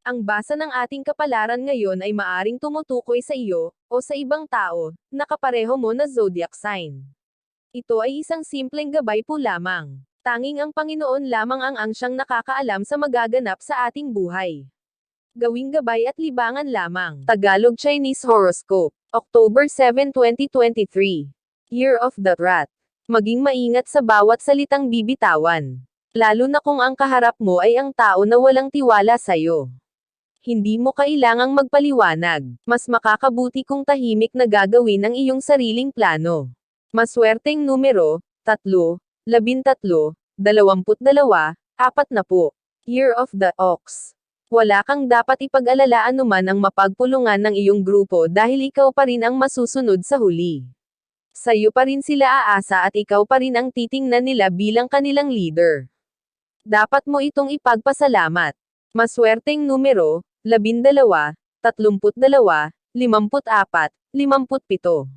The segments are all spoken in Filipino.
Ang basa ng ating kapalaran ngayon ay maaring tumutukoy sa iyo, o sa ibang tao, na kapareho mo na zodiac sign. Ito ay isang simpleng gabay po lamang. Tanging ang Panginoon lamang ang siyang nakakaalam sa magaganap sa ating buhay. Gawing gabay at libangan lamang. Tagalog Chinese Horoscope. October 7, 2023. Year of the Rat. Maging maingat sa bawat salitang bibitawan. Lalo na kung ang kaharap mo ay ang tao na walang tiwala sa'yo. Hindi mo kailangang magpaliwanag. Mas makakabuti kung tahimik na gagawin ang iyong sariling plano. Maswerteng numero, 3, 13, 22, 40. Year of the Ox. Wala kang dapat ipag-alala anuman ang mapagpulungan ng iyong grupo dahil ikaw pa rin ang masusunod sa huli. Sa'yo pa rin sila aasa at ikaw pa rin ang titingnan nila bilang kanilang leader. Dapat mo itong ipagpasalamat. Maswerteng numero, 12, 32, 54, 57.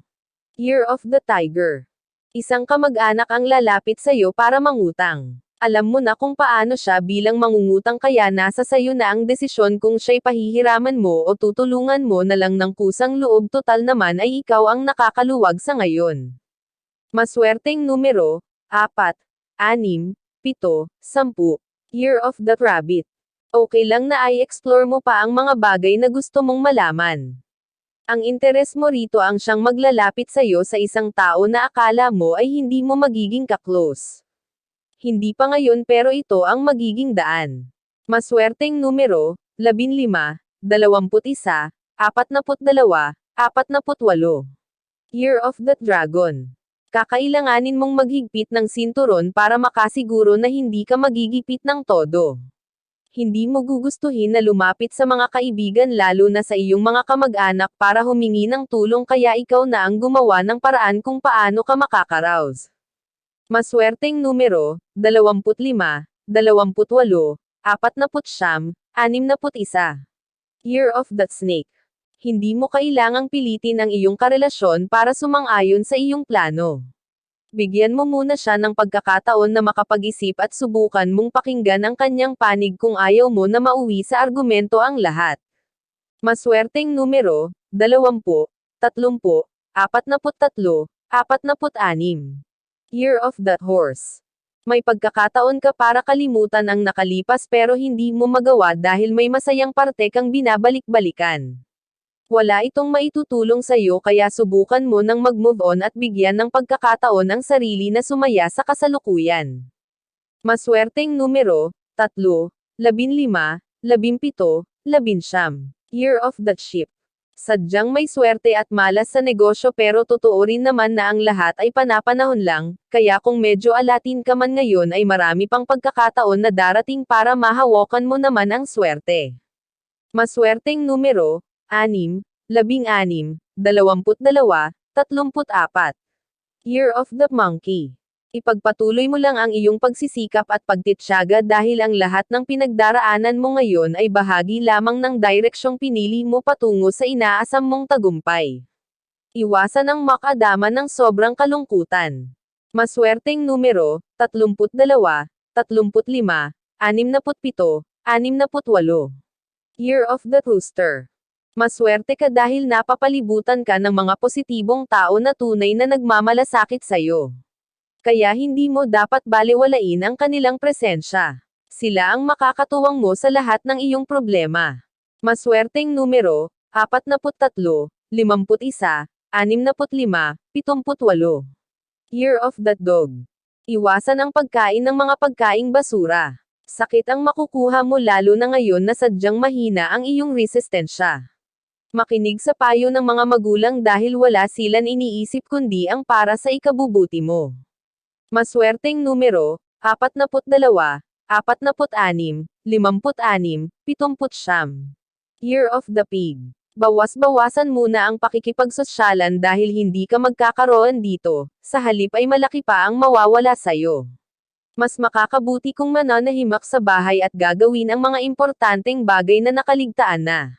Year of the Tiger. Isang kamag-anak ang lalapit sa'yo para mangutang. Alam mo na kung paano siya bilang mangungutang kaya nasa sayo na ang desisyon kung siya'y pahihiraman mo o tutulungan mo na lang ng kusang loob. Total naman ay ikaw ang nakakaluwag sa ngayon. Maswerteng numero, 4, 6, 7, 10. Year of the Rabbit. Okay lang na i-explore mo pa ang mga bagay na gusto mong malaman. Ang interes mo rito ang siyang maglalapit sa'yo sa isang tao na akala mo ay hindi mo magiging ka-close. Hindi pa ngayon pero ito ang magiging daan. Maswerteng numero, 15, 21, 42, 48. Year of the Dragon. Kakailanganin mong maghigpit ng sinturon para makasiguro na hindi ka magigipit ng todo. Hindi mo gugustuhin na lumapit sa mga kaibigan lalo na sa iyong mga kamag-anak para humingi ng tulong kaya ikaw na ang gumawa ng paraan kung paano ka makakaraos. Maswerteng numero, 25, 28, 49, 61. Year of the Snake. Hindi mo kailangang pilitin ang iyong karelasyon para sumang-ayon sa iyong plano. Bigyan mo muna siya ng pagkakataon na makapag-isip at subukan mong pakinggan ang kanyang panig kung ayaw mo na mauwi sa argumento ang lahat. Maswerteng numero, 20, 30, 43, 46. Year of the Horse. May pagkakataon ka para kalimutan ang nakalipas pero hindi mo magawa dahil may masayang parte kang binabalik-balikan. Wala itong maitutulong sa iyo kaya subukan mo nang mag-move on at bigyan ng pagkakataon ang sarili na sumaya sa kasalukuyan. Maswerteng numero, 3, 15, 17, 19. Year of the Sheep. Sadyang may swerte at malas sa negosyo pero totoo rin naman na ang lahat ay panapanahon lang, kaya kung medyo alatin ka man ngayon ay marami pang pagkakataon na darating para mahawakan mo naman ang swerte. Maswerteng numero, 6, 16, 22, 34. Year of the Monkey. Ipagpatuloy mo lang ang iyong pagsisikap at pagtitiyaga dahil ang lahat ng pinagdaraanan mo ngayon ay bahagi lamang ng direksyong pinili mo patungo sa inaasam mong tagumpay. Iwasan ang makadama ng sobrang kalungkutan. Maswerteng numero, 32, 35, 67, 68. Year of the Rooster. Maswerte ka dahil napapalibutan ka ng mga positibong tao na tunay na nagmamalasakit sa'yo. Kaya hindi mo dapat balewalain ang kanilang presensya. Sila ang makakatuwang mo sa lahat ng iyong problema. Maswerteng numero, 43, 51, 65, 78. Year of the Dog. Iwasan ang pagkain ng mga pagkaing basura. Sakit ang makukuha mo lalo na ngayon na sadyang mahina ang iyong resistensya. Makinig sa payo ng mga magulang dahil wala silang iniisip kundi ang para sa ikabubuti mo. Maswerteng numero, 42, 46, 56, 70. Year of the Pig. Bawas-bawasan muna ang pakikipagsosyalan dahil hindi ka magkakaroon dito, sa halip ay malaki pa ang mawawala sa'yo. Mas makakabuti kung mananahimak sa bahay at gagawin ang mga importanteng bagay na nakaligtaan na.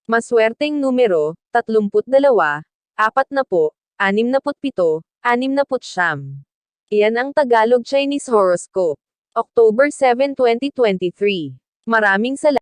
Maswerteng numero, 32, 40, 67, 69. Iyan ang Tagalog Chinese Horoscope. October 7, 2023. Maraming salamat.